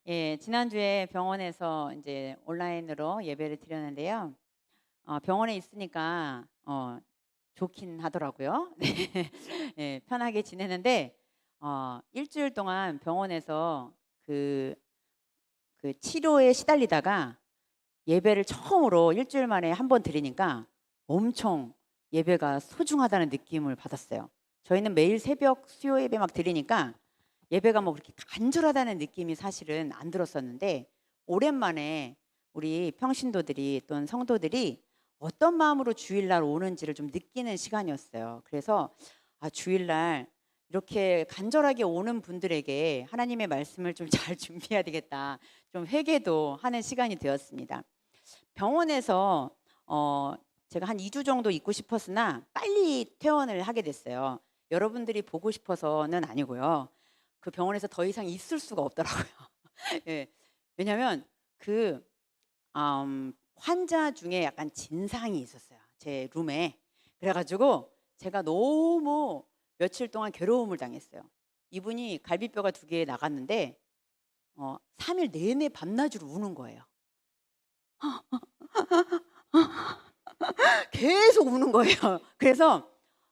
예, 지난주에 병원에서 이제 온라인으로 예배를 드렸는데요. 병원에 있으니까 좋긴 하더라고요. 네. 예, 편하게 지내는데 일주일 동안 병원에서 그, 그 치료에 시달리다가 예배를 처음으로 일주일 만에 한 번 드리니까 엄청 예배가 소중하다는 느낌을 받았어요. 저희는 매일 새벽 수요 예배 막 드리니까 예배가 뭐 그렇게 간절하다는 느낌이 사실은 안 들었었는데, 오랜만에 우리 평신도들이 또는 성도들이 어떤 마음으로 주일날 오는지를 좀 느끼는 시간이었어요. 그래서 주일날 이렇게 간절하게 오는 분들에게 하나님의 말씀을 좀 잘 준비해야 되겠다, 좀 회개도 하는 시간이 되었습니다. 병원에서 어 제가 한 2주 정도 있고 싶었으나 빨리 퇴원을 하게 됐어요. 여러분들이 보고 싶어서는 아니고요. 그 병원에서 더 이상 있을 수가 없더라고요. 예. 왜냐하면 그 환자 중에 약간 진상이 있었어요, 제 룸에. 그래 가지고 제가 너무 며칠 동안 괴로움을 당했어요. 이분이 갈비뼈가 2개 나갔는데 3일 내내 밤낮으로 우는 거예요. 계속 우는 거예요. 그래서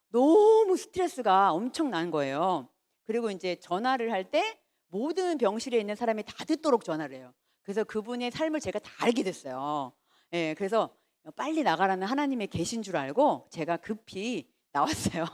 너무 스트레스가 엄청난 거예요. 그리고 인제 전화를 할 때 모든 병실에 있는 사람이 다 듣도록 전화를 해요. 그래서 그분의 삶을 제가 다 알게 됐어요. 예. 그래서 빨리 나가라는 하나님의 계신 줄 알고 제가 급히 나왔어요.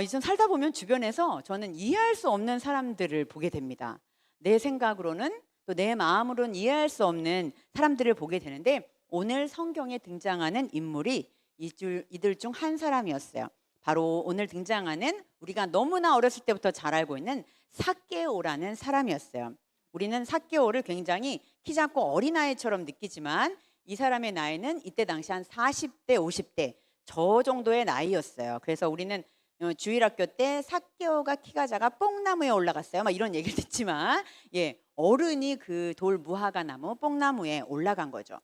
이제 살다 보면 주변에서 저는 이해할 수 없는 사람들을 보게 됩니다. 내 생각으로는, 또 내 마음으로는 이해할 수 없는 사람들을 보게 되는데, 오늘 성경에 등장하는 인물이 이들 중 한 사람이었어요. 바로 오늘 등장하는, 우리가 너무나 어렸을 때부터 잘 알고 있는 삭개오라는 사람이었어요. 우리는 삭개오를 굉장히 키 작고 어린아이처럼 느끼지만 이 사람의 나이는 이때 당시 한 40대 50대 저 정도의 나이였어요. 그래서 우리는 주일학교 때 삭개오가 키가 작아 뽕나무에 올라갔어요, 막 이런 얘기를 듣지만, 예, 어른이 그 돌 무화과 나무 뽕나무에 올라간 거죠.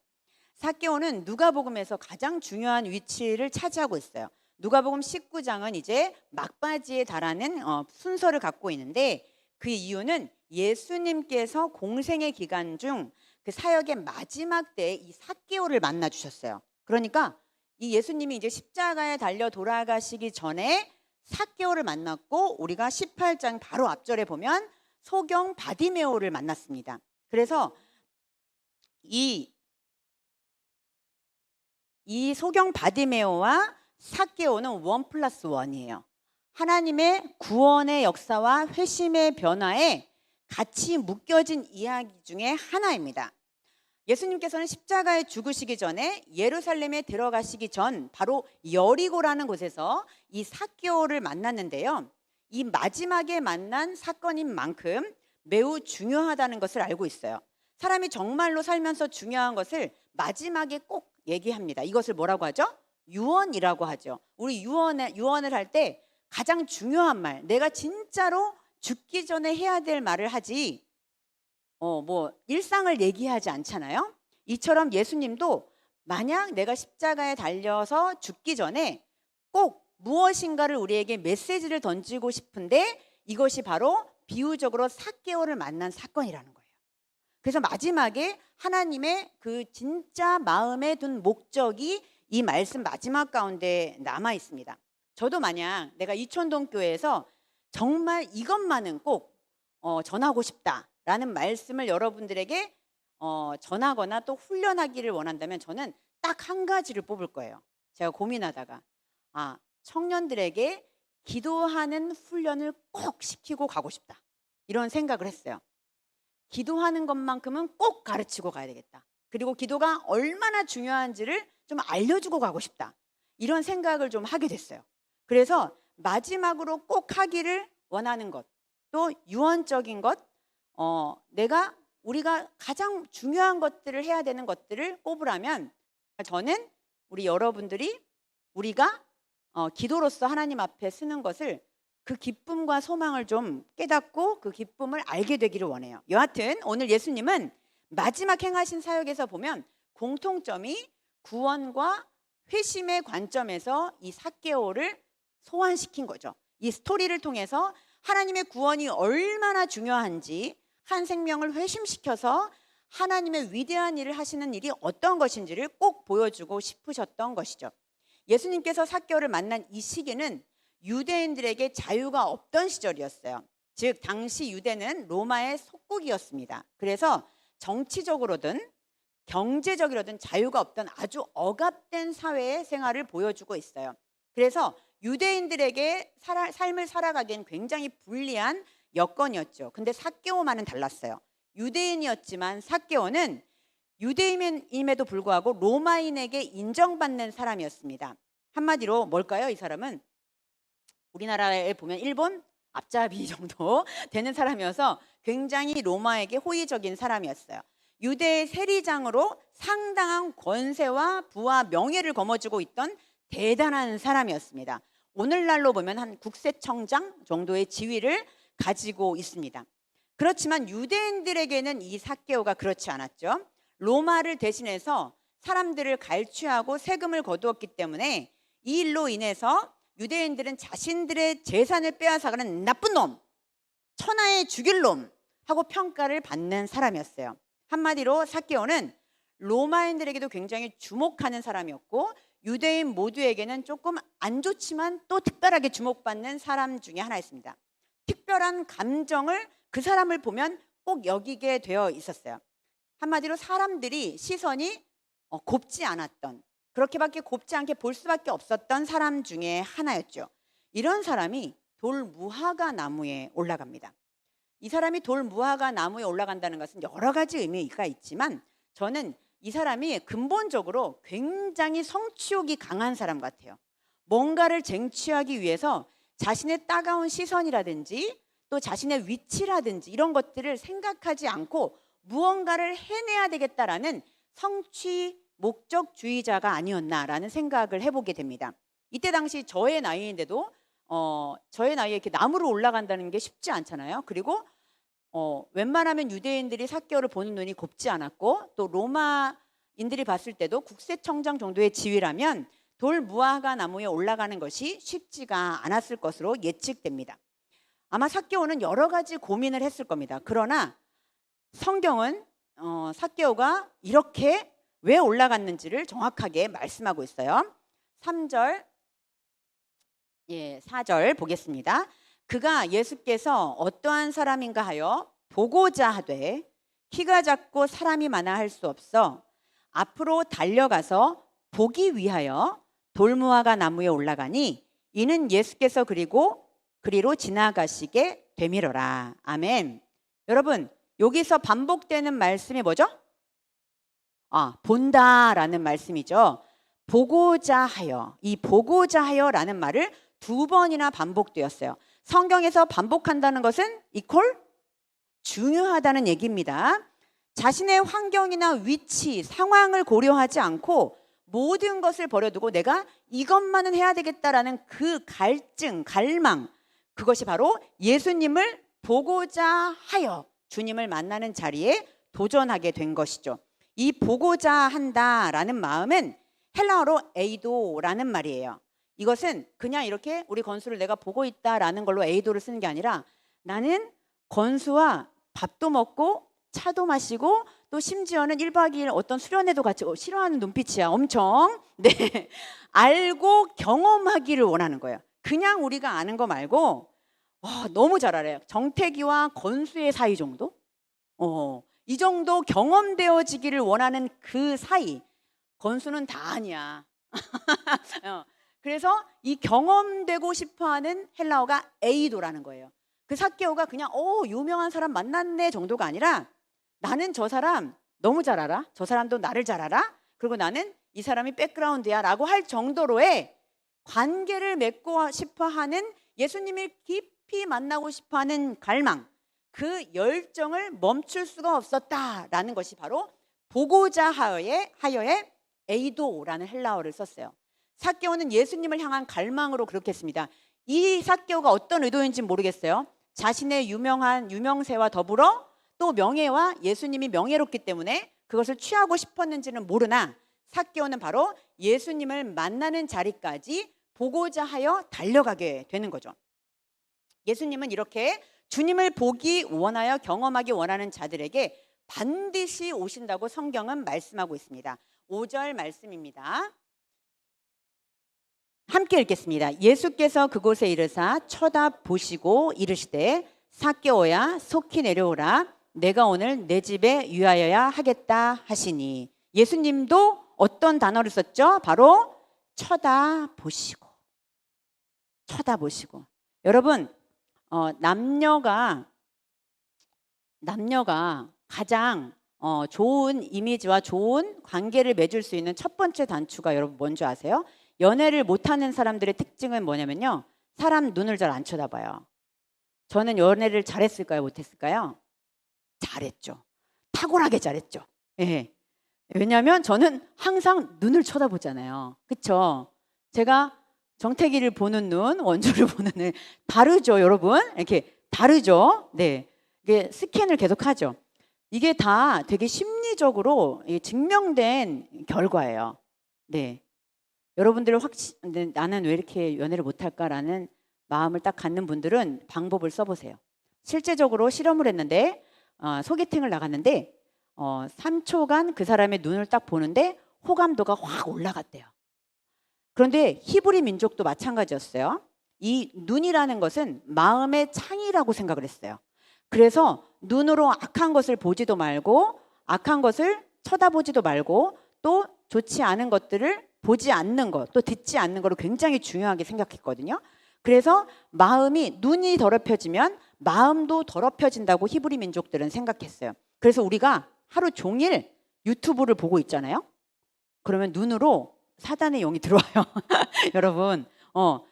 삭개오는 누가복음에서 가장 중요한 위치를 차지하고 있어요. 누가복음 19장은 이제 막바지에 달하는 순서를 갖고 있는데, 그 이유는 예수님께서 공생의 기간 중 그 사역의 마지막 때에 이 삭개오를 만나 주셨어요. 그러니까 이 예수님이 이제 십자가에 달려 돌아가시기 전에 삭개오를 만났고, 우리가 18장 바로 앞절에 보면 소경 바디메오를 만났습니다. 그래서 이 소경 바디메오와 삭개오는 원 플러스 원이에요. 하나님의 구원의 역사와 회심의 변화에 같이 묶여진 이야기 중에 하나입니다. 예수님께서는 십자가에 죽으시기 전에 예루살렘에 들어가시기 전 바로 여리고라는 곳에서 이 삭개오를 만났는데요. 이 마지막에 만난 사건인 만큼 매우 중요하다는 것을 알고 있어요. 사람이 정말로 살면서 중요한 것을 마지막에 꼭 얘기합니다. 이것을 뭐라고 하죠? 유언이라고 하죠. 우리 유언을 할 때 가장 중요한 말, 내가 진짜로 죽기 전에 해야 될 말을 하지 뭐 일상을 얘기하지 않잖아요. 이처럼 예수님도 만약 내가 십자가에 달려서 죽기 전에 꼭 무엇인가를 우리에게 메시지를 던지고 싶은데, 이것이 바로 비유적으로 삭개오를 만난 사건이라는 거예요. 그래서 마지막에 하나님의 그 진짜 마음에 둔 목적이 이 말씀 마지막 가운데 남아 있습니다. 저도 만약 내가 이촌동 교회에서 정말 이것만은 꼭 전하고 싶다라는 말씀을 여러분들에게 전하거나 또 훈련하기를 원한다면, 저는 딱 한 가지를 뽑을 거예요. 제가 고민하다가 청년들에게 기도하는 훈련을 꼭 시키고 가고 싶다, 이런 생각을 했어요. 기도하는 것만큼은 꼭 가르치고 가야 되겠다. 그리고 기도가 얼마나 중요한지를 좀 알려주고 가고 싶다, 이런 생각을 좀 하게 됐어요. 그래서 마지막으로 꼭 하기를 원하는 것, 또 유언적인 것, 우리가 가장 중요한 것들을 해야 되는 것들을 꼽으라면, 저는 우리 여러분들이 우리가 기도로서 하나님 앞에 쓰는 것을, 그 기쁨과 소망을 좀 깨닫고 그 기쁨을 알게 되기를 원해요. 여하튼 오늘 예수님은 마지막 행하신 사역에서 보면 공통점이 구원과 회심의 관점에서 이 삭개오를 소환시킨 거죠. 이 스토리를 통해서 하나님의 구원이 얼마나 중요한지, 한 생명을 회심시켜서 하나님의 위대한 일을 하시는 일이 어떤 것인지를 꼭 보여주고 싶으셨던 것이죠. 예수님께서 삭개오를 만난 이 시기는 유대인들에게 자유가 없던 시절이었어요. 즉 당시 유대는 로마의 속국이었습니다. 그래서 정치적으로든 경제적으로든 자유가 없던 아주 억압된 사회의 생활을 보여주고 있어요. 그래서 유대인들에게 삶을 살아가기엔 굉장히 불리한 여건이었죠. 근데 삭개오만은 달랐어요. 유대인이었지만 삭개오는 유대인임에도 불구하고 로마인에게 인정받는 사람이었습니다. 한마디로 뭘까요? 이 사람은 우리나라에 보면 일본 앞잡이 정도 되는 사람이어서 굉장히 로마에게 호의적인 사람이었어요. 유대의 세리장으로 상당한 권세와 부와 명예를 거머쥐고 있던 대단한 사람이었습니다. 오늘날로 보면 한 국세청장 정도의 지위를 가지고 있습니다. 그렇지만 유대인들에게는 이 삭개오가 그렇지 않았죠. 로마를 대신해서 사람들을 갈취하고 세금을 거두었기 때문에 이 일로 인해서 유대인들은 자신들의 재산을 빼앗아가는 나쁜 놈, 천하의 죽일 놈 하고 평가를 받는 사람이었어요. 한마디로 삭개오는 로마인들에게도 굉장히 주목하는 사람이었고 유대인 모두에게는 조금 안 좋지만 또 특별하게 주목받는 사람 중에 하나였습니다. 특별한 감정을 그 사람을 보면 꼭 여기게 되어 있었어요. 한마디로 사람들이 시선이 곱지 않았던, 그렇게밖에 곱지 않게 볼 수밖에 없었던 사람 중에 하나였죠. 이런 사람이 돌무화과 나무에 올라갑니다. 이 사람이 돌무화과 나무에 올라간다는 것은 여러 가지 의미가 있지만 저는 이 사람이 근본적으로 굉장히 성취욕이 강한 사람 같아요. 뭔가를 쟁취하기 위해서 자신의 따가운 시선이라든지 또 자신의 위치라든지 이런 것들을 생각하지 않고 무언가를 해내야 되겠다라는 성취 목적주의자가 아니었나라는 생각을 해보게 됩니다. 이때 당시 저의 나이인데도 저의 나이에 이렇게 나무로 올라간다는 게 쉽지 않잖아요. 그리고 웬만하면 유대인들이 삭개오를 보는 눈이 곱지 않았고 또 로마인들이 봤을 때도 국세청장 정도의 지위라면 돌무화과 나무에 올라가는 것이 쉽지가 않았을 것으로 예측됩니다. 아마 삭개오는 여러 가지 고민을 했을 겁니다. 그러나 성경은 삭개오가 이렇게 왜 올라갔는지를 정확하게 말씀하고 있어요. 3절, 4절 보겠습니다. 그가 예수께서 어떠한 사람인가 하여 보고자 하되 키가 작고 사람이 많아 할 수 없어 앞으로 달려가서 보기 위하여 돌무화과 나무에 올라가니 이는 예수께서 그리로 지나가시게 되미러라. 아멘. 여러분 여기서 반복되는 말씀이 뭐죠? 본다라는 말씀이죠. 보고자 하여, 이 보고자 하여라는 말을 2번이나 반복되었어요. 성경에서 반복한다는 것은 이퀄 중요하다는 얘기입니다. 자신의 환경이나 위치, 상황을 고려하지 않고 모든 것을 버려두고 내가 이것만은 해야 되겠다라는 그 갈증, 갈망, 그것이 바로 예수님을 보고자 하여 주님을 만나는 자리에 도전하게 된 것이죠. 이 보고자 한다라는 마음은 헬라어로 에이도라는 말이에요. 이것은 그냥 이렇게 우리 건수를 내가 보고 있다라는 걸로 에이도를 쓰는 게 아니라 나는 건수와 밥도 먹고 차도 마시고 또 심지어는 1박 2일 어떤 수련회도 같이 싫어하는 눈빛이야. 엄청 알고 경험하기를 원하는 거예요. 그냥 우리가 아는 거 말고 너무 잘 알아요. 정태기와 건수의 사이 정도? 이 정도 경험되어지기를 원하는 그 사이. 건수는 다 아니야. 그래서 이 경험되고 싶어하는 헬라어가 에이도라는 거예요. 그 삭개오가 그냥 유명한 사람 만났네 정도가 아니라 나는 저 사람 너무 잘 알아. 저 사람도 나를 잘 알아. 그리고 나는 이 사람이 백그라운드야 라고 할 정도로의 관계를 맺고 싶어하는 예수님을 깊이 만나고 싶어하는 갈망, 그 열정을 멈출 수가 없었다라는 것이 바로 보고자 하여의 에이도라는 헬라어를 썼어요. 삭개오는 예수님을 향한 갈망으로 그렇게 했습니다. 이 삭개오가 어떤 의도인지 모르겠어요. 자신의 유명세와 더불어 또 명예와 예수님이 명예롭기 때문에 그것을 취하고 싶었는지는 모르나 삭개오는 바로 예수님을 만나는 자리까지 보고자 하여 달려가게 되는 거죠. 예수님은 이렇게 주님을 보기 원하여 경험하기 원하는 자들에게 반드시 오신다고 성경은 말씀하고 있습니다. 5절 말씀입니다. 함께 읽겠습니다. 예수께서 그곳에 이르사 쳐다보시고 이르시되 삭개오야 속히 내려오라 내가 오늘 내 집에 유하여야 하겠다 하시니 예수님도 어떤 단어를 썼죠? 바로 쳐다보시고. 여러분 남녀가 가장 좋은 이미지와 좋은 관계를 맺을 수 있는 첫 번째 단추가 여러분 뭔지 아세요? 연애를 못하는 사람들의 특징은 뭐냐면요, 사람 눈을 잘 안 쳐다봐요. 저는 연애를 잘했을까요? 못했을까요? 잘했죠. 탁월하게 잘했죠. 예. 왜냐하면 저는 항상 눈을 쳐다보잖아요. 그렇죠? 제가 정태기를 보는 눈, 원조를 보는 눈 다르죠, 여러분? 이렇게 다르죠? 네, 이게 스캔을 계속하죠. 이게 다 되게 심리적으로 증명된 결과예요. 네, 여러분들 나는 왜 이렇게 연애를 못할까라는 마음을 딱 갖는 분들은 방법을 써보세요. 실제적으로 실험을 했는데 소개팅을 나갔는데 3초간 그 사람의 눈을 딱 보는데 호감도가 확 올라갔대요. 그런데 히브리 민족도 마찬가지였어요. 이 눈이라는 것은 마음의 창이라고 생각을 했어요. 그래서 눈으로 악한 것을 보지도 말고 악한 것을 쳐다보지도 말고 또 좋지 않은 것들을 보지 않는 것, 또 듣지 않는 것을 굉장히 중요하게 생각했거든요. 그래서 눈이 더럽혀지면 마음도 더럽혀진다고 히브리 민족들은 생각했어요. 그래서 우리가 하루 종일 유튜브를 보고 있잖아요. 그러면 눈으로 사단의 영이 들어와요. 여러분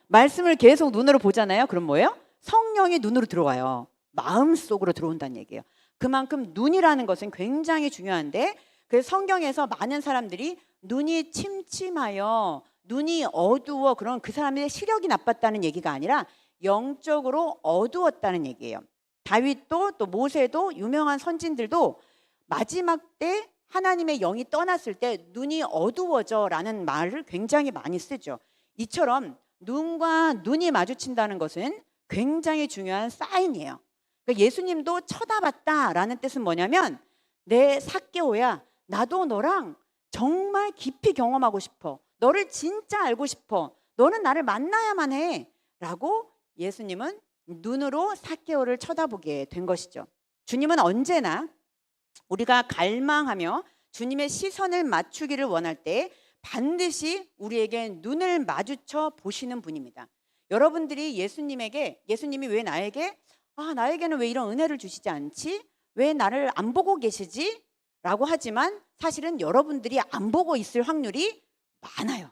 말씀을 계속 눈으로 보잖아요. 그럼 뭐예요? 성령이 눈으로 들어와요. 마음속으로 들어온다는 얘기예요. 그만큼 눈이라는 것은 굉장히 중요한데, 그래서 성경에서 많은 사람들이 눈이 침침하여 눈이 어두워 그런 그 사람의 시력이 나빴다는 얘기가 아니라 영적으로 어두웠다는 얘기예요. 다윗도 또 모세도 유명한 선진들도 마지막 때 하나님의 영이 떠났을 때 눈이 어두워져라는 말을 굉장히 많이 쓰죠. 이처럼 눈과 눈이 마주친다는 것은 굉장히 중요한 사인이에요. 그러니까 예수님도 쳐다봤다라는 뜻은 뭐냐면 내 삭개오야, 나도 너랑 정말 깊이 경험하고 싶어. 너를 진짜 알고 싶어. 너는 나를 만나야만 해. 라고 예수님은 눈으로 삭개오를 쳐다보게 된 것이죠. 주님은 언제나 우리가 갈망하며 주님의 시선을 맞추기를 원할 때 반드시 우리에게 눈을 마주쳐 보시는 분입니다. 여러분들이 예수님이 왜 나에게는 왜 이런 은혜를 주시지 않지? 왜 나를 안 보고 계시지? 라고 하지만 사실은 여러분들이 안 보고 있을 확률이 많아요.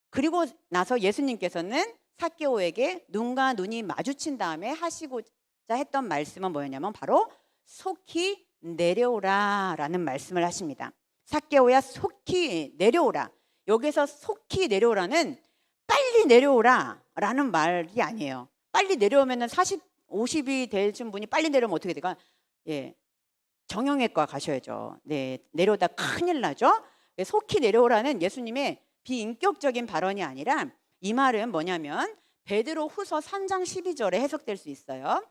그리고 나서 예수님께서는 삭개오에게 눈과 눈이 마주친 다음에 하시고자 했던 말씀은 뭐였냐면 바로 속히 내려오라 라는 말씀을 하십니다. 삭개오야 속히 내려오라. 여기서 속히 내려오라는 빨리 내려오라 라는 말이 아니에요. 빨리 내려오면 50이 되신 분이 빨리 내려오면 어떻게 될까? 예, 정형외과 가셔야죠. 네, 내려오다 큰일 나죠. 속히 내려오라는 예수님의 비인격적인 발언이 아니라 이 말은 뭐냐면 베드로 후서 3장 12절에 해석될 수 있어요.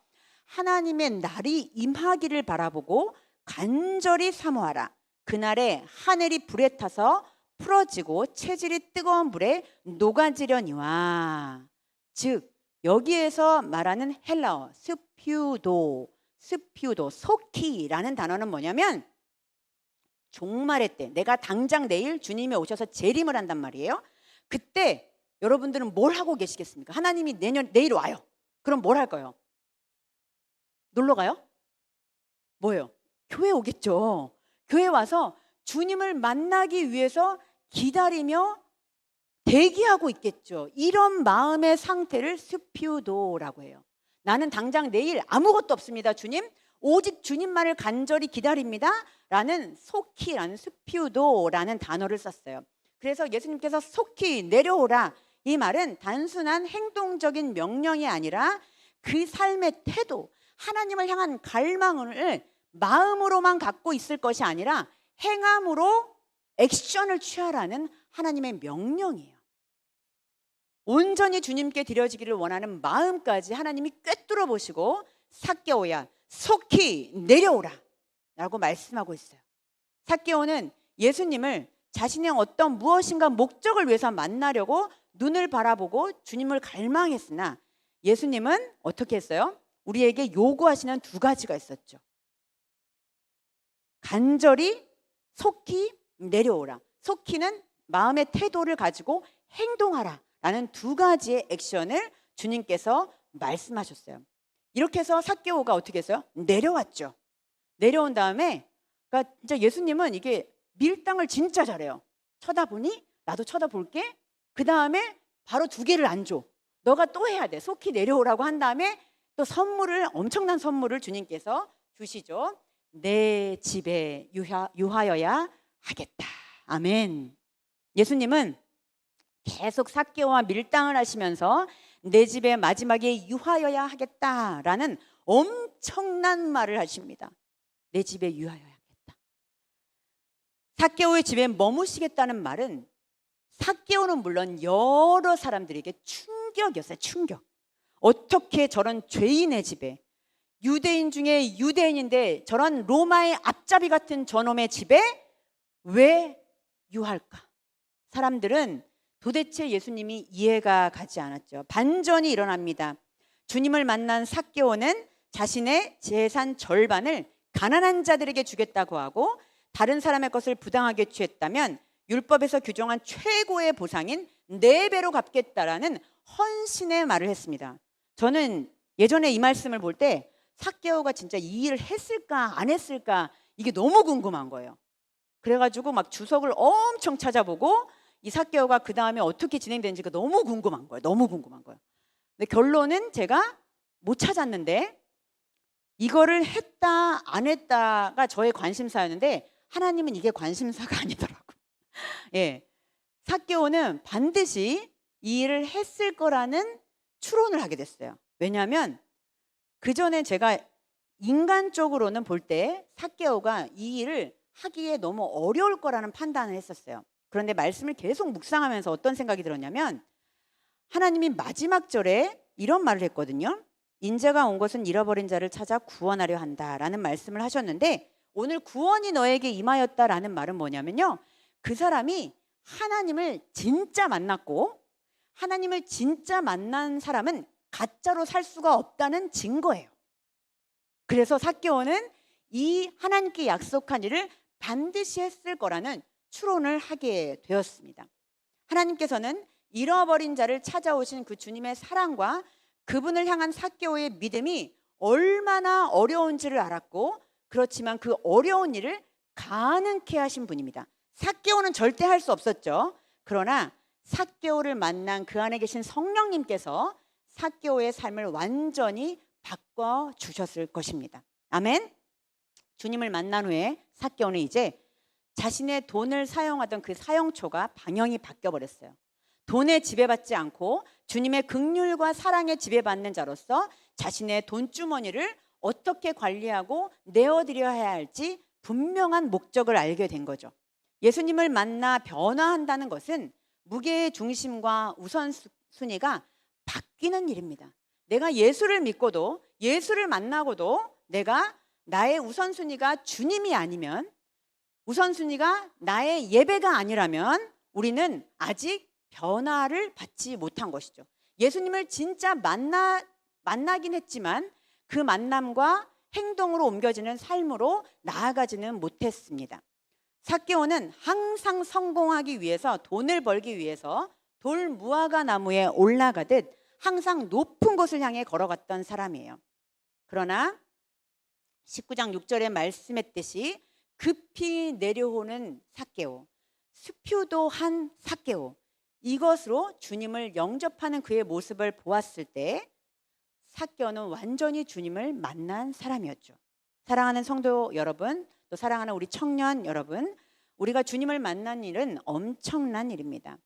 하나님의 날이 임하기를 바라보고 간절히 사모하라. 그날에 하늘이 불에 타서 풀어지고 체질이 뜨거운 불에 녹아지려니와. 즉 여기에서 말하는 헬라어 스퓨도 속히라는 단어는 뭐냐면 종말의 때, 내가 당장 내일 주님이 오셔서 재림을 한단 말이에요. 그때 여러분들은 뭘 하고 계시겠습니까? 하나님이 내일 와요. 그럼 뭘 할까요? 놀러 가요? 뭐예요? 교회 오겠죠. 교회 와서 주님을 만나기 위해서 기다리며 대기하고 있겠죠. 이런 마음의 상태를 스퓨도라고 해요. 나는 당장 내일 아무것도 없습니다. 주님, 오직 주님만을 간절히 기다립니다. 라는 속히라는 스퓨도라는 단어를 썼어요. 그래서 예수님께서 속히 내려오라, 이 말은 단순한 행동적인 명령이 아니라 그 삶의 태도, 하나님을 향한 갈망을 마음으로만 갖고 있을 것이 아니라 행함으로 액션을 취하라는 하나님의 명령이에요. 온전히 주님께 드려지기를 원하는 마음까지 하나님이 꿰뚫어 보시고 삭개오야 속히 내려오라 라고 말씀하고 있어요. 삭개오는 예수님을 자신의 어떤 무엇인가 목적을 위해서 만나려고 눈을 바라보고 주님을 갈망했으나 예수님은 어떻게 했어요? 우리에게 요구하시는 두 가지가 있었죠. 간절히 속히 내려오라. 속히는 마음의 태도를 가지고 행동하라 라는 두 가지의 액션을 주님께서 말씀하셨어요. 이렇게 해서 삭개오가 어떻게 했어요? 내려왔죠. 내려온 다음에 그러니까 진짜 예수님은 이게 밀당을 진짜 잘해요. 쳐다보니 나도 쳐다볼게. 그 다음에 바로 두 개를 안 줘. 너가 또 해야 돼. 속히 내려오라고 한 다음에 또 엄청난 선물을 주님께서 주시죠. 내 집에 유하여야 하겠다. 아멘. 예수님은 계속 삭개오와 밀당을 하시면서 내 집에 마지막에 유하여야 하겠다라는 엄청난 말을 하십니다. 내 집에 유하여야 하겠다. 삭개오의 집에 머무시겠다는 말은 삭개오는 물론 여러 사람들에게 충격이었어요. 충격. 어떻게 저런 죄인의 집에, 유대인 중에 유대인인데 저런 로마의 앞잡이 같은 저놈의 집에 왜 유할까? 사람들은 도대체 예수님이 이해가 가지 않았죠. 반전이 일어납니다. 주님을 만난 삭개오는 자신의 재산 절반을 가난한 자들에게 주겠다고 하고 다른 사람의 것을 부당하게 취했다면 율법에서 규정한 최고의 보상인 4배로 갚겠다라는 헌신의 말을 했습니다. 저는 예전에 이 말씀을 볼 때 삭개오가 진짜 이 일을 했을까 안 했을까 이게 너무 궁금한 거예요. 그래가지고 막 주석을 엄청 찾아보고 이 삭개오가 그 다음에 어떻게 진행되는지가 너무 궁금한 거예요. 너무 궁금한 거예요. 근데 결론은 제가 못 찾았는데 이거를 했다 안 했다가 저의 관심사였는데 하나님은 이게 관심사가 아니더라고요. 예, 삭개오는 반드시 이 일을 했을 거라는 추론을 하게 됐어요. 왜냐하면 그 전에 제가 인간적으로는 볼 때 삭개오가 이 일을 하기에 너무 어려울 거라는 판단을 했었어요. 그런데 말씀을 계속 묵상하면서 어떤 생각이 들었냐면 하나님이 마지막 절에 이런 말을 했거든요. 인자가 온 것은 잃어버린 자를 찾아 구원하려 한다라는 말씀을 하셨는데 오늘 구원이 너에게 임하였다라는 말은 뭐냐면요. 그 사람이 하나님을 진짜 만났고 하나님을 진짜 만난 사람은 가짜로 살 수가 없다는 증거예요. 그래서 삭개오는 이 하나님께 약속한 일을 반드시 했을 거라는 추론을 하게 되었습니다. 하나님께서는 잃어버린 자를 찾아오신 그 주님의 사랑과 그분을 향한 삭개오의 믿음이 얼마나 어려운지를 알았고 그렇지만 그 어려운 일을 가능케 하신 분입니다. 삭개오는 절대 할 수 없었죠. 그러나 삭개오를 만난 그 안에 계신 성령님께서 삭개오의 삶을 완전히 바꿔주셨을 것입니다. 아멘. 주님을 만난 후에 삭개오는 이제 자신의 돈을 사용하던 그 사용처가 방향이 바뀌어버렸어요. 돈에 지배받지 않고 주님의 긍휼과 사랑에 지배받는 자로서 자신의 돈주머니를 어떻게 관리하고 내어드려야 할지 분명한 목적을 알게 된 거죠. 예수님을 만나 변화한다는 것은 무게의 중심과 우선순위가 바뀌는 일입니다. 내가 예수를 믿고도 예수를 만나고도 내가 나의 우선순위가 주님이 아니면 우선순위가 나의 예배가 아니라면 우리는 아직 변화를 받지 못한 것이죠. 예수님을 진짜 만나긴 했지만 그 만남과 행동으로 옮겨지는 삶으로 나아가지는 못했습니다. 삭개오는 항상 성공하기 위해서 돈을 벌기 위해서 돌무화과 나무에 올라가듯 항상 높은 곳을 향해 걸어갔던 사람이에요. 그러나 19장 6절에 말씀했듯이 급히 내려오는 삭개오, 수표도한 삭개오, 이것으로 주님을 영접하는 그의 모습을 보았을 때 삭개오는 완전히 주님을 만난 사람이었죠. 사랑하는 성도 여러분, 또 사랑하는 우리 청년 여러분, 우리가 주님을 만난 일은 엄청난 일입니다.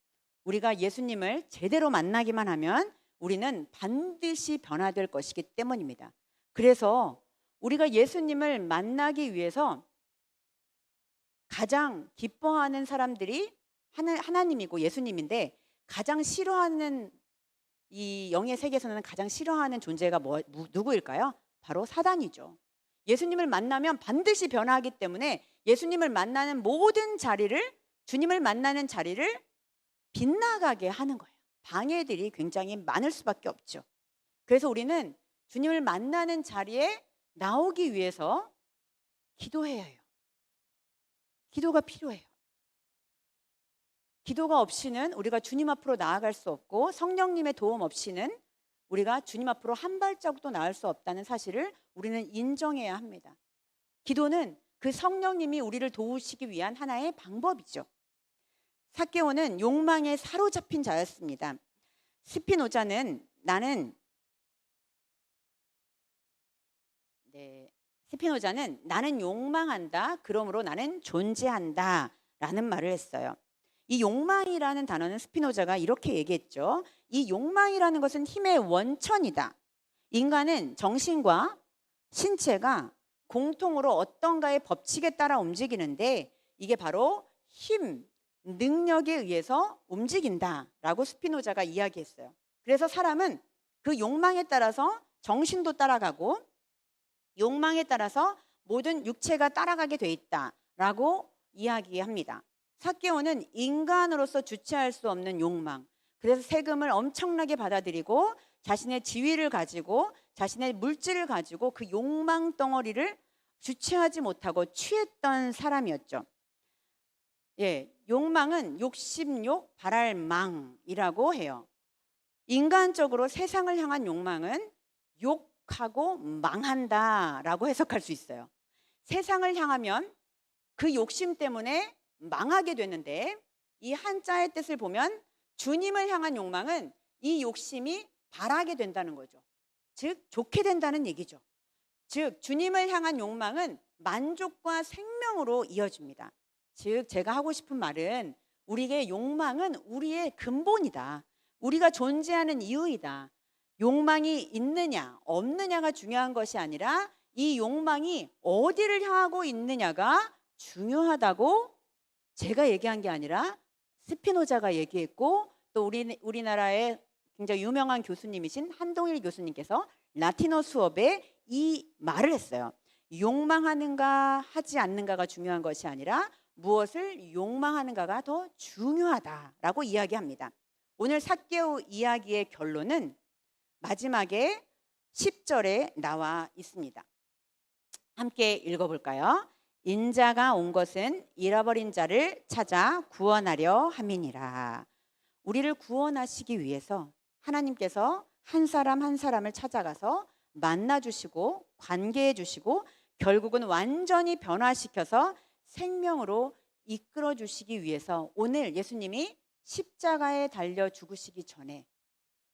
우리가 예수님을 제대로 만나기만 하면 우리는 반드시 변화될 것이기 때문입니다. 그래서 우리가 예수님을 만나기 위해서 가장 기뻐하는 사람들이 하나님이고 예수님인데 가장 싫어하는 이 영의 세계에서는 가장 싫어하는 존재가 누구일까요? 바로 사단이죠. 예수님을 만나면 반드시 변화하기 때문에 예수님을 만나는 모든 자리를, 주님을 만나는 자리를 빗나가게 하는 거예요. 방해들이 굉장히 많을 수밖에 없죠. 그래서 우리는 주님을 만나는 자리에 나오기 위해서 기도해야 해요. 기도가 필요해요. 기도가 없이는 우리가 주님 앞으로 나아갈 수 없고, 성령님의 도움 없이는 우리가 주님 앞으로 한 발자국도 나을 수 없다는 사실을 우리는 인정해야 합니다. 기도는 그 성령님이 우리를 도우시기 위한 하나의 방법이죠. 삭개오는 욕망에 사로잡힌 자였습니다. 스피노자는 나는 욕망한다. 그러므로 나는 존재한다. 라는 말을 했어요. 이 욕망이라는 단어는 스피노자가 이렇게 얘기했죠. 이 욕망이라는 것은 힘의 원천이다. 인간은 정신과 신체가 공통으로 어떤가의 법칙에 따라 움직이는데 이게 바로 힘, 능력에 의해서 움직인다라고 스피노자가 이야기했어요. 그래서 사람은 그 욕망에 따라서 정신도 따라가고 욕망에 따라서 모든 육체가 따라가게 돼 있다라고 이야기합니다. 삭개오는 인간으로서 주체할 수 없는 욕망, 그래서 세금을 엄청나게 받아들이고 자신의 지위를 가지고 자신의 물질을 가지고 그 욕망 덩어리를 주체하지 못하고 취했던 사람이었죠. 욕망은 욕심욕, 발할망이라고 해요. 인간적으로 세상을 향한 욕망은 욕하고 망한다라고 해석할 수 있어요. 세상을 향하면 그 욕심 때문에 망하게 되는데, 이 한자의 뜻을 보면 주님을 향한 욕망은 이 욕심이 발하게 된다는 거죠. 즉 좋게 된다는 얘기죠. 즉 주님을 향한 욕망은 만족과 생명으로 이어집니다. 즉 제가 하고 싶은 말은 우리의 욕망은 우리의 근본이다. 우리가 존재하는 이유이다. 욕망이 있느냐 없느냐가 중요한 것이 아니라 이 욕망이 어디를 향하고 있느냐가 중요하다고 제가 얘기한 게 아니라 스피노자가 얘기했고, 또 우리나라의 굉장히 유명한 교수님이신 한동일 교수님께서 라틴어 수업에 이 말을 했어요. 욕망하는가 하지 않는가가 중요한 것이 아니라 무엇을 욕망하는가가 더 중요하다라고 이야기합니다. 오늘 삭개오 이야기의 결론은 마지막에 10절에 나와 있습니다. 함께 읽어볼까요? 인자가 온 것은 잃어버린 자를 찾아 구원하려 함이니라. 우리를 구원하시기 위해서 하나님께서 한 사람 한 사람을 찾아가서 만나주시고 관계해주시고 결국은 완전히 변화시켜서 생명으로 이끌어주시기 위해서 오늘 예수님이 십자가에 달려 죽으시기 전에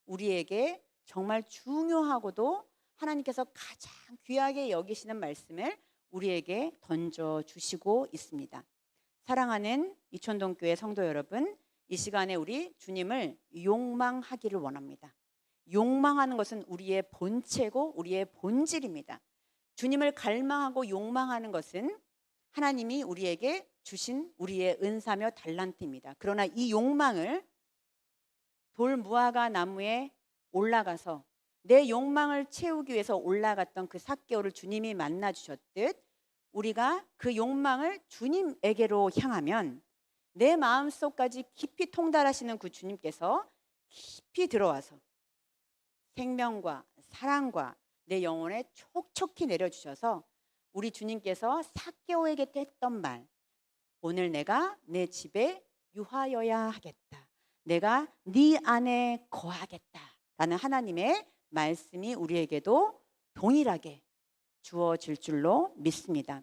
우리에게 정말 중요하고도 하나님께서 가장 귀하게 여기시는 말씀을 우리에게 던져주시고 있습니다. 사랑하는 이촌동교회 성도 여러분, 이 시간에 우리 주님을 욕망하기를 원합니다. 욕망하는 것은 우리의 본체고 우리의 본질입니다. 주님을 갈망하고 욕망하는 것은 하나님이 우리에게 주신 우리의 은사며 달란트입니다. 그러나 이 욕망을 돌무화과 나무에 올라가서 내 욕망을 채우기 위해서 올라갔던 그 삭개오를 주님이 만나 주셨듯 우리가 그 욕망을 주님에게로 향하면 내 마음속까지 깊이 통달하시는 그 주님께서 깊이 들어와서 생명과 사랑과 내 영혼에 촉촉히 내려주셔서 우리 주님께서 삭개오에게 했던 말, 오늘 내가 내 집에 유하여야 하겠다, 내가 네 안에 거하겠다 라는 하나님의 말씀이 우리에게도 동일하게 주어질 줄로 믿습니다.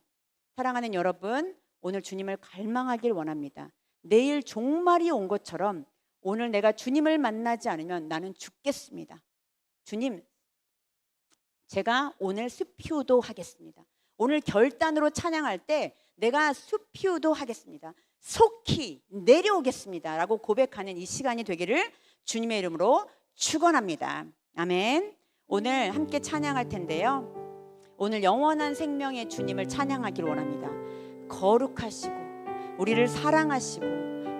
사랑하는 여러분, 오늘 주님을 갈망하길 원합니다. 내일 종말이 온 것처럼 오늘 내가 주님을 만나지 않으면 나는 죽겠습니다. 주님, 제가 오늘 수피우도 하겠습니다. 오늘 결단으로 찬양할 때 내가 수피우도 하겠습니다. 속히 내려오겠습니다 라고 고백하는 이 시간이 되기를 주님의 이름으로 축원합니다. 아멘. 오늘 함께 찬양할 텐데요, 오늘 영원한 생명의 주님을 찬양하기를 원합니다. 거룩하시고 우리를 사랑하시고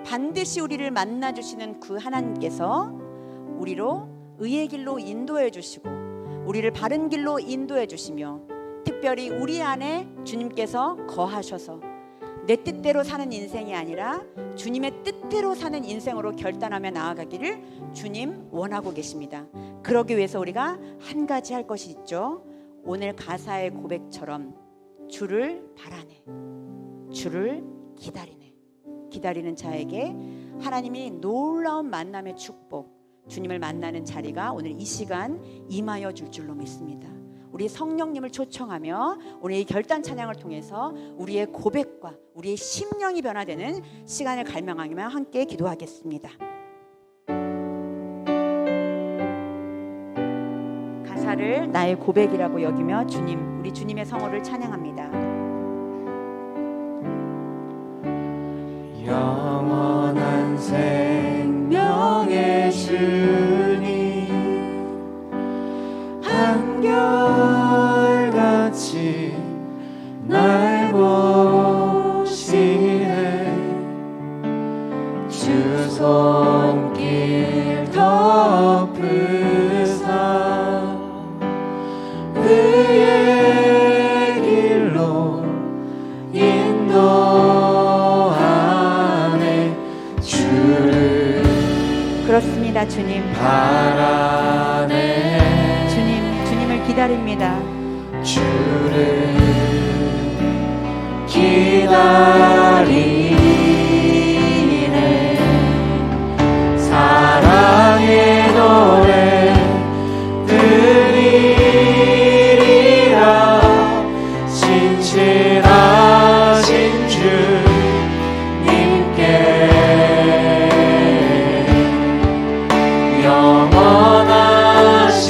반드시 우리를 만나주시는 그 하나님께서 우리로 의의 길로 인도해 주시고 우리를 바른 길로 인도해 주시며 특별히 우리 안에 주님께서 거하셔서 내 뜻대로 사는 인생이 아니라 주님의 뜻대로 사는 인생으로 결단하며 나아가기를 주님 원하고 계십니다. 그러기 위해서 우리가 한 가지 할 것이 있죠. 오늘 가사의 고백처럼 주를 바라네, 주를 기다리네. 기다리는 자에게 하나님이 놀라운 만남의 축복, 주님을 만나는 자리가 오늘 이 시간 임하여 줄 줄로 믿습니다. 우리 성령님을 초청하며 오늘 이 결단 찬양을 통해서 우리의 고백과 우리의 심령이 변화되는 시간을 갈망하며 함께 기도하겠습니다. 가사를 나의 고백이라고 여기며 주님, 우리 주님의 성호를 찬양합니다. 영원한 생명의 주님, 한결같이 날 보시네. 주 손길 덮으사 의의 길로 인도하네. 주를 그렇습니다. 주님 바라네. 주님을 기다립니다. 주를 기다리네. 사랑의 노래 드리리라. 신실하신 주님께 영원하신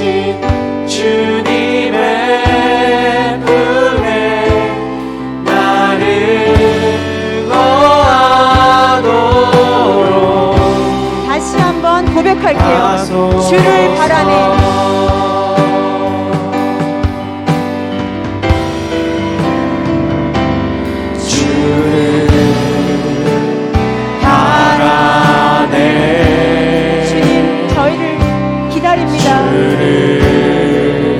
주님의 품에 나를 거하도록. 다시 한번 고백할게요. 주를 바라네. 주를 바라네. 주님 저희를 기다립니다. 주를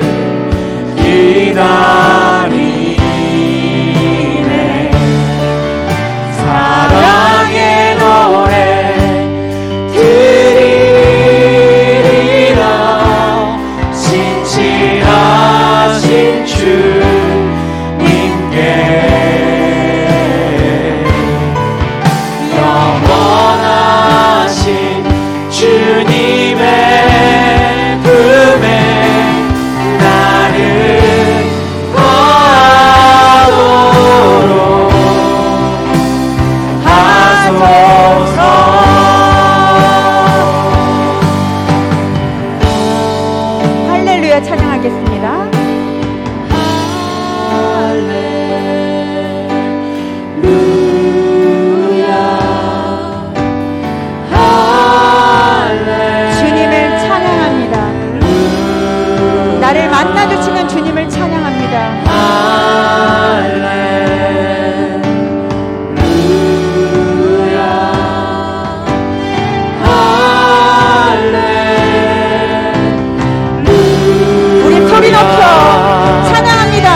기다리네. 사랑의 노래 드리리라. 신실하신 주님께 영원하신 주님의 품에 나를 거하도록 하소서. 할렐루야 찬양하겠습니다. 주님을 찬양합니다. 나를 만나주시는 주님을 찬양합니다. 우리 소리 높여 찬양합니다.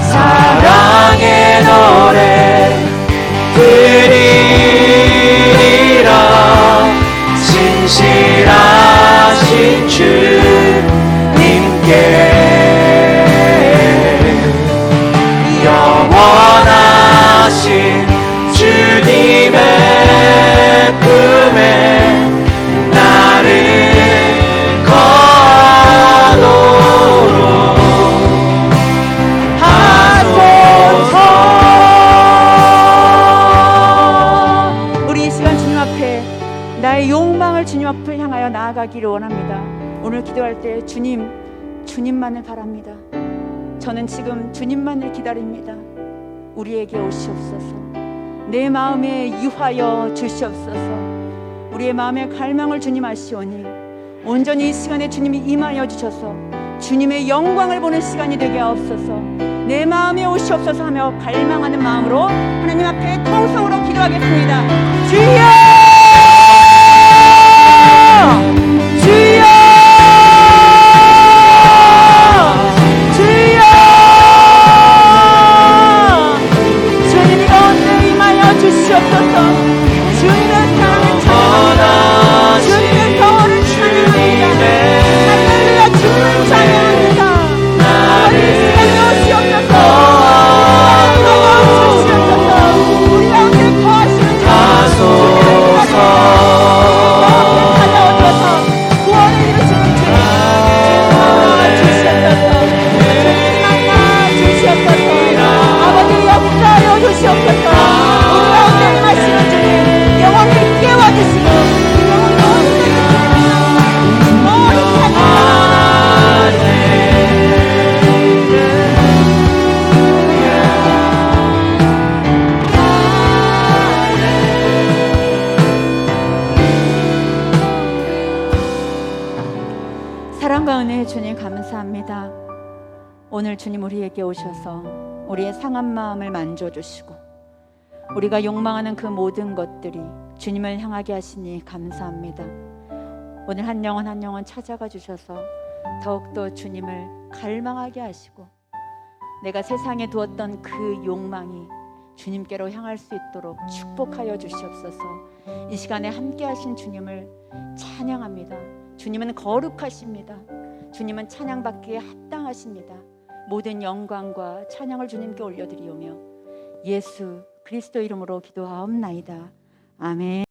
사랑의 노래 드리리라. 신실하신 주님께 영원하신 주님의 품에 나를 거하도록 하소서. 우리 이 시간 주님 앞에 나의 욕망을 주님 앞을 향하여 나아가기를 원합니다. 오늘 기도할 때 주님 주님만을 바랍니다. 저는 지금 주님만을 기다립니다. 우리에게 오시옵소서. 내 마음에 유하여 주시옵소서. 우리의 마음의 갈망을 주님 아시오니 온전히 이 시간에 주님이 임하여 주셔서 주님의 영광을 보는 시간이 되게 하옵소서. 내 마음에 오시옵소서 하며 갈망하는 마음으로 하나님 앞에 통성으로 기도하겠습니다. 주여! 주여! 주여! 주님이 가운데 임하여 주시옵소서. 주님의 사랑을 찬양합니다. 주님의 거울을 찬양합니다. 할렐루야 주님을 찬양합니다. 아버지 이 시간에 오시옵소서. 임하여 주시옵소서. 우리 가운데 거하시는 주님을 찾아오셔서 구원을 이루시는 주님 만나 주시옵소서. 주님 만나 주시옵소서. 아버지 역사하여 주시옵소서. 우리 가운데 임하시는 주님 영원히 깨워주시고 영원히 사랑과 은혜의 주님 감사합니다. 오늘 주님 우리에게 오셔서 우리의 상한 마음을 만져주시고 우리가 욕망하는 그 모든 것들이 주님을 향하게 하시니 감사합니다. 오늘 한 영혼 한 영혼 찾아가 주셔서 더욱더 주님을 갈망하게 하시고 내가 세상에 두었던 그 욕망이 주님께로 향할 수 있도록 축복하여 주시옵소서. 이 시간에 함께 하신 주님을 찬양합니다. 주님은 거룩하십니다. 주님은 찬양받기에 합당하십니다. 모든 영광과 찬양을 주님께 올려드리오며 예수 그리스도 이름으로 기도하옵나이다. 아멘.